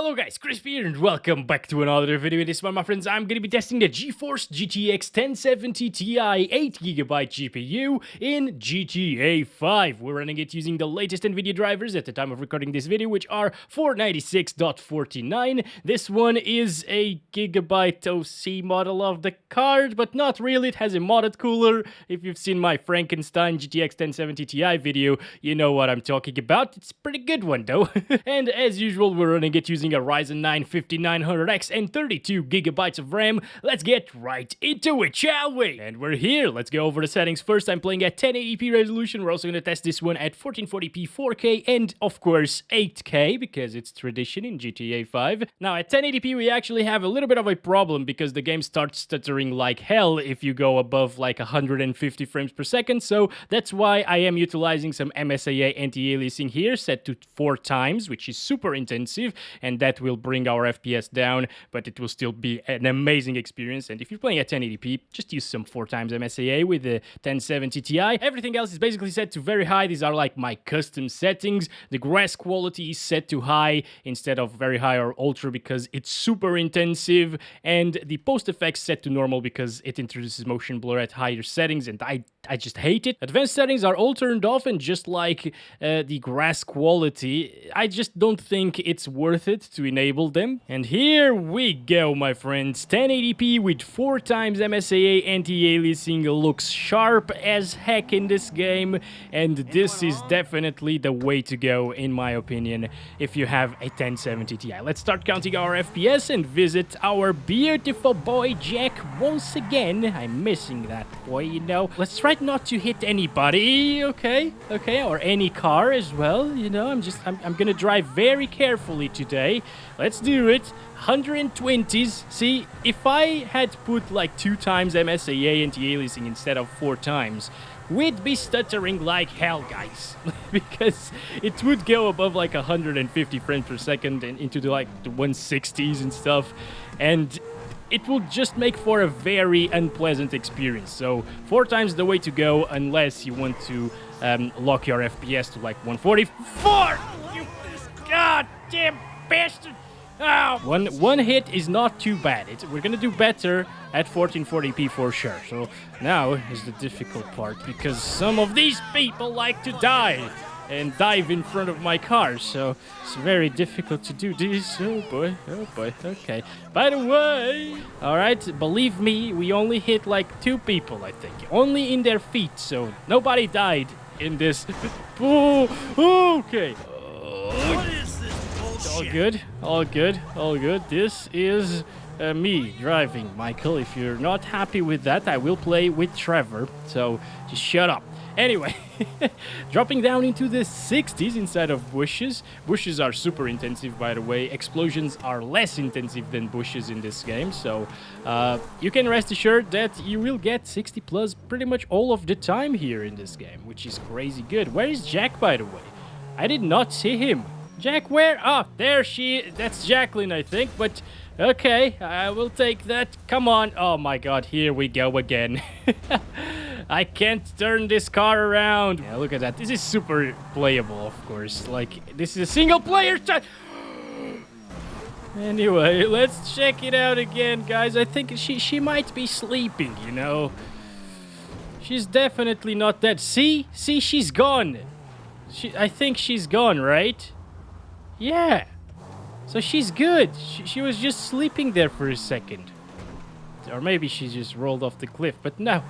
Hello guys, Chris here and welcome back to another video. This one, my friends, I'm going to be testing the GeForce GTX 1070 Ti 8GB GPU in GTA 5. We're running it using the latest Nvidia drivers at the time of recording this video, which are 496.49. This one is a Gigabyte OC model of the card, but not really. It has a modded cooler. If you've seen my Frankenstein GTX 1070 Ti video, you know what I'm talking about. It's a pretty good one though. And as usual, we're running it using a Ryzen 950-900X and 32GB of RAM. Let's get right into it, shall we? And we're here. Let's go over the settings first. I'm playing at 1080p resolution. We're also going to test this one at 1440p 4K and, of course, 8K because it's tradition in GTA 5. Now, at 1080p, we actually have a little bit of a problem because the game starts stuttering like hell if you go above like 150 frames per second. So that's why I am utilizing some MSAA anti-aliasing here, set to 4 times, which is super intensive, and that will bring our FPS down, but it will still be an amazing experience. And if you're playing at 1080p, just use some 4 times MSAA with the 1070 Ti. Everything else is basically set to very high. These are like my custom settings. The grass quality is set to high instead of very high or ultra because it's super intensive, and the post effects set to normal because it introduces motion blur at higher settings, and I just hate it. Advanced settings are all turned off, and just like the grass quality, I just don't think it's worth it to enable them. And here we go, my friends. 1080p with 4 times MSAA anti-aliasing looks sharp as heck in this game, and this is definitely the way to go, in my opinion, if you have a 1070 Ti. Let's start counting our FPS and visit our beautiful boy Jack once again. I'm missing that boy, you know. Let's try not to hit anybody, okay, or any car as well, you know. I'm gonna drive very carefully today. Let's do it. 120s. See, if I had put like 2 times MSAA anti-aliasing instead of 4 times, we'd be stuttering like hell, guys, because it would go above like 150 frames per second and into the 160s and stuff, and it will just make for a very unpleasant experience. So 4 times the way to go, unless you want to lock your FPS to like 144. You goddamn bastard! Oh. One hit is not too bad. We're gonna do better at 1440p for sure. So now is the difficult part, because some of these people like to die and dive in front of my car, so it's very difficult to do this. Oh boy, okay. By the way, alright, believe me, we only hit like 2 people, I think. Only in their feet, so nobody died in this. Oh, okay. What is this bullshit? All good. This is me driving, Michael. If you're not happy with that, I will play with Trevor, so just shut up. Anyway, dropping down into the 60s inside of bushes. Bushes are super intensive, by the way. Explosions are less intensive than bushes in this game, so you can rest assured that you will get 60 plus pretty much all of the time here in this game, which is crazy good. Where is Jack, by the way? I did not see him. Jack, where? Oh, there that's Jacqueline, I think, but okay, I will take that. Come on. Oh my god, here we go again. I can't turn this car around. Yeah, look at that. This is super playable, of course. Like, this is a single player. Anyway, let's check it out again, guys. I think she might be sleeping, you know. She's definitely not dead. See, she's gone. I think she's gone, right? Yeah. So she's good. She was just sleeping there for a second. Or maybe she just rolled off the cliff. But no,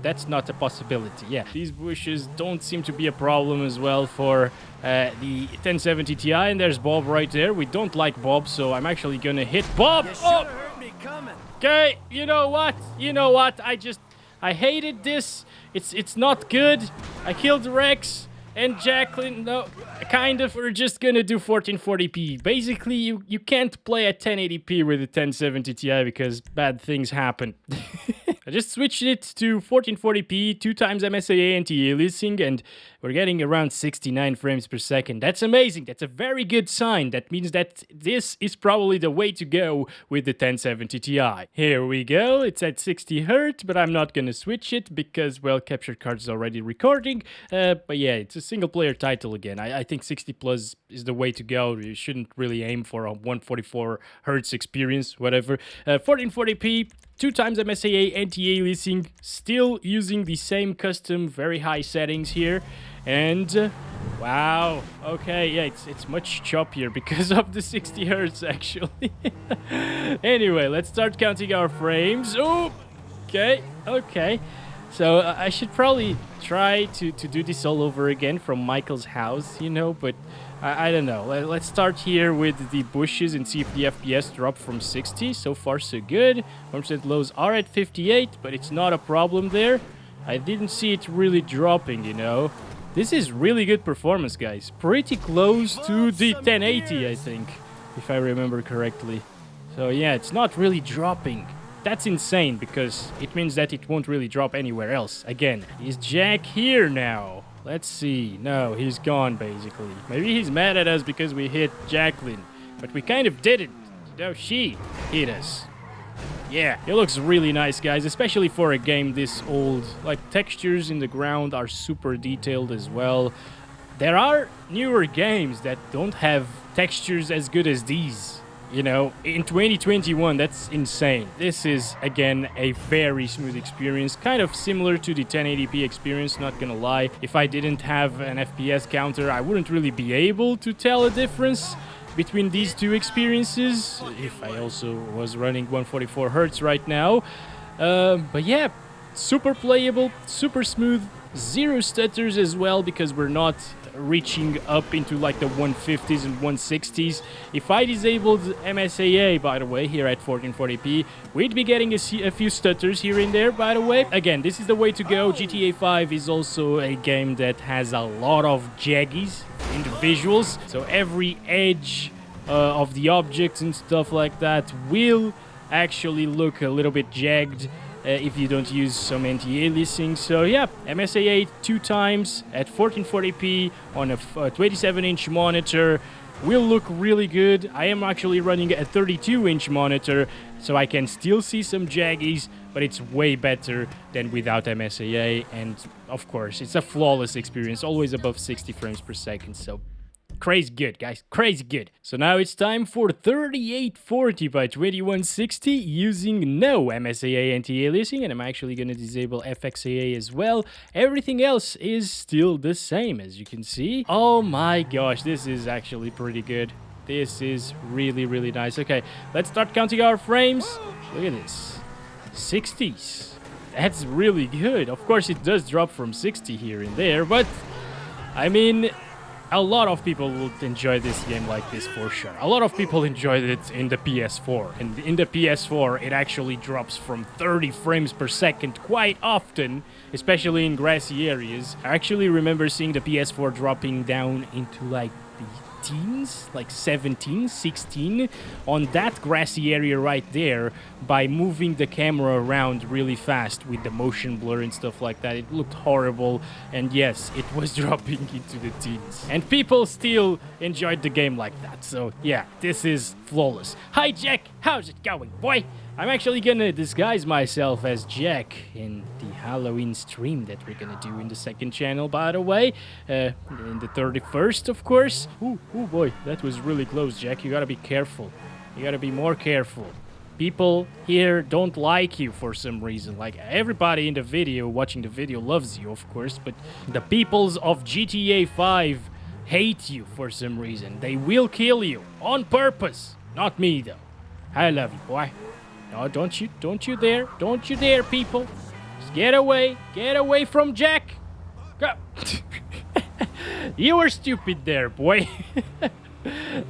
that's not a possibility. Yeah, these bushes don't seem to be a problem as well for the 1070 Ti. And there's Bob right there. We don't like Bob, so I'm actually gonna hit Bob. You should've heard me coming. Okay, you know what? I hated this. It's not good. I killed Rex and Jacqueline. No, kind of. We're just gonna do 1440p. Basically, you can't play at 1080p with a 1070 Ti because bad things happen. I just switched it to 1440p, 2 times MSAA anti-aliasing, and we're getting around 69 frames per second. That's amazing. That's a very good sign. That means that this is probably the way to go with the 1070 Ti. Here we go. It's at 60 Hz, but I'm not gonna switch it because, well, capture card is already recording. But yeah, it's a single-player title again. I think 60 plus is the way to go. You shouldn't really aim for a 144 Hz experience, whatever. 1440p. 2 times MSAA anti-aliasing, still using the same custom very high settings here, and wow, okay, yeah, it's much choppier because of the 60 Hz actually. Anyway, let's start counting our frames. Oh, okay. So I should probably try to do this all over again from Michael's house, you know, but I don't know. Let's start here with the bushes and see if the FPS drop from 60. So far, so good. 1% lows are at 58, but it's not a problem there. I didn't see it really dropping, you know. This is really good performance, guys. Pretty close to the 1080, I think, if I remember correctly. So yeah, it's not really dropping. That's insane, because it means that it won't really drop anywhere else. Again, is Jack here now? Let's see. No, he's gone, basically. Maybe he's mad at us because we hit Jacqueline. But we kind of didn't. No, she hit us. Yeah, it looks really nice, guys, especially for a game this old. Like, textures in the ground are super detailed as well. There are newer games that don't have textures as good as these. You know, in 2021, that's insane. This is, again, a very smooth experience, kind of similar to the 1080p experience, not gonna lie. If I didn't have an FPS counter, I wouldn't really be able to tell a difference between these two experiences, if I also was running 144 Hz right now. But yeah, super playable, super smooth, zero stutters as well, because we're not reaching up into like the 150s and 160s. If I disabled MSAA, by the way, here at 1440p, we'd be getting a few stutters here and there, by the way. Again, this is the way to go. GTA 5 is also a game that has a lot of jaggies in the visuals, so every edge of the objects and stuff like that will actually look a little bit jagged if you don't use some anti-aliasing. So yeah, MSAA 2 times at 1440p on a 27-inch monitor will look really good. I am actually running a 32-inch monitor, so I can still see some jaggies, but it's way better than without MSAA. And of course, it's a flawless experience, always above 60 frames per second. So crazy good, guys, crazy good. So now it's time for 3840 by 2160 using no MSAA anti-aliasing, and I'm actually going to disable FXAA as well. Everything else is still the same, as you can see. Oh my gosh, this is actually pretty good. This is really, really nice. Okay, let's start counting our frames. Look at this. 60s. That's really good. Of course, it does drop from 60 here and there, but I mean, a lot of people will enjoy this game like this for sure. A lot of people enjoyed it in the PS4. And in the PS4, it actually drops from 30 frames per second quite often, especially in grassy areas. I actually remember seeing the PS4 dropping down into like the teens, like 17, 16, on that grassy area right there by moving the camera around really fast with the motion blur and stuff like that. It looked horrible, and yes, it was dropping into the teens. And people still enjoyed the game like that, so yeah, this is flawless. Hi Jack, how's it going, boy? I'm actually gonna disguise myself as Jack in the Halloween stream that we're gonna do in the second channel, by the way. In the 31st, of course. Ooh, boy, that was really close, Jack. You gotta be careful. You gotta be more careful. People here don't like you for some reason. Like, everybody in the video, watching the video, loves you, of course, but the peoples of GTA 5 hate you for some reason. They will kill you on purpose. Not me, though. I love you, boy. No, don't you dare, people. Just get away from Jack. Go. You were stupid there, boy.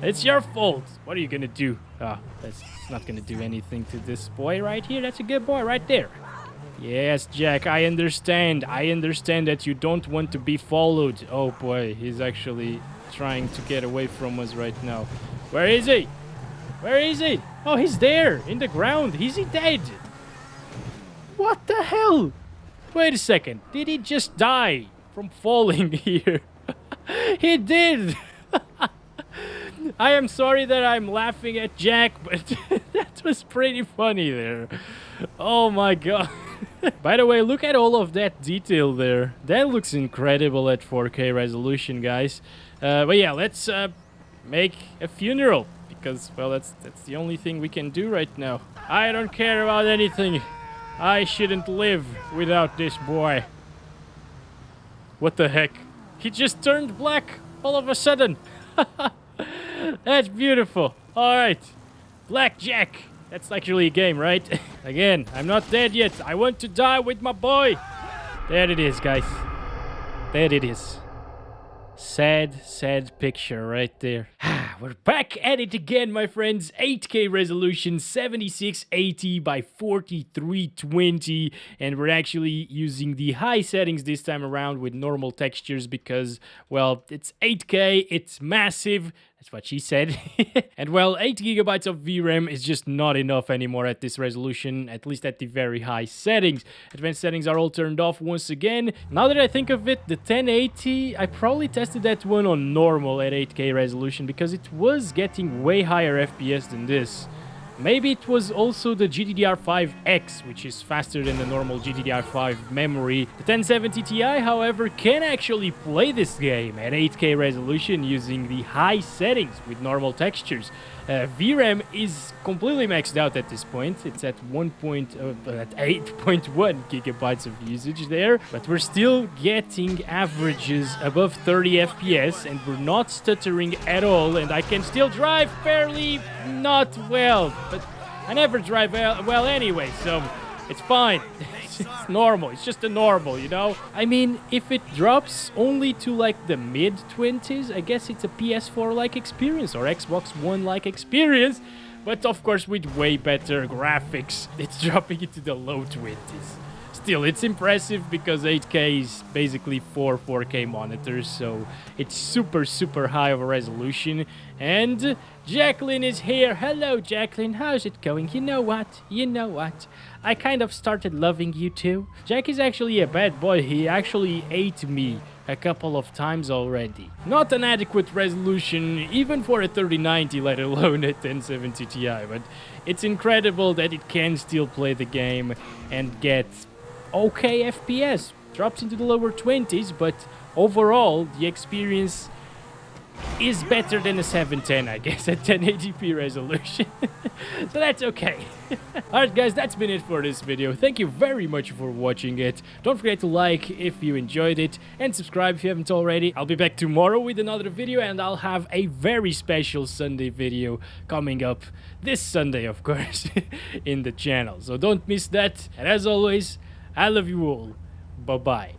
It's your fault. What are you gonna do? That's not gonna do anything to this boy right here. That's a good boy right there. Yes, Jack, I understand. I understand that you don't want to be followed. Oh boy, he's actually trying to get away from us right now. Where is he? Where is he? Oh, he's there, in the ground. Is he dead? What the hell? Wait a second. Did he just die from falling here? He did. I am sorry that I'm laughing at Jack, but that was pretty funny there. Oh my god. By the way, look at all of that detail there. That looks incredible at 4K resolution, guys. But yeah, let's make a funeral, because, well, that's the only thing we can do right now. I don't care about anything. I shouldn't live without this boy. What the heck? He just turned black all of a sudden. That's beautiful. Alright. Blackjack. That's actually a game, right? Again, I'm not dead yet. I want to die with my boy. There it is, guys. There it is. Sad, sad picture right there. We're back at it again, my friends. 8K resolution, 7680 by 4320, and we're actually using the high settings this time around with normal textures because, well, it's 8K, it's massive. That's what she said. And well, 8 gigabytes of VRAM is just not enough anymore at this resolution, at least at the very high settings. Advanced settings are all turned off once again. Now that I think of it, the 1080, I probably tested that one on normal at 8K resolution because it was getting way higher FPS than this. Maybe it was also the GDDR5X, which is faster than the normal GDDR5 memory. The 1070 Ti, however, can actually play this game at 8K resolution using the high settings with normal textures. VRAM is completely maxed out at this point. It's at 8.1 gigabytes of usage there, but we're still getting averages above 30 FPS, and we're not stuttering at all, and I can still drive fairly not well, but I never drive well anyway, so it's fine. It's normal. It's just a normal, you know? I mean, if it drops only to like the mid-20s, I guess it's a PS4-like experience or Xbox One-like experience, but of course with way better graphics. It's dropping into the low 20s. Still, it's impressive because 8K is basically 4K monitors, so it's super, super high of a resolution. And Jacqueline is here. Hello, Jacqueline. How's it going? You know what? I kind of started loving you too. Jack is actually a bad boy. He actually ate me a couple of times already. Not an adequate resolution, even for a 3090, let alone a 1070 Ti, but it's incredible that it can still play the game and get okay FPS. Drops into the lower 20s, but overall the experience is better than a 710, I guess, at 1080p resolution. So that's okay. Alright guys, that's been it for this video. Thank you very much for watching it. Don't forget to like if you enjoyed it, and subscribe if you haven't already. I'll be back tomorrow with another video, and I'll have a very special Sunday video coming up this Sunday, of course, in the channel. So don't miss that. And as always, I love you all. Bye-bye.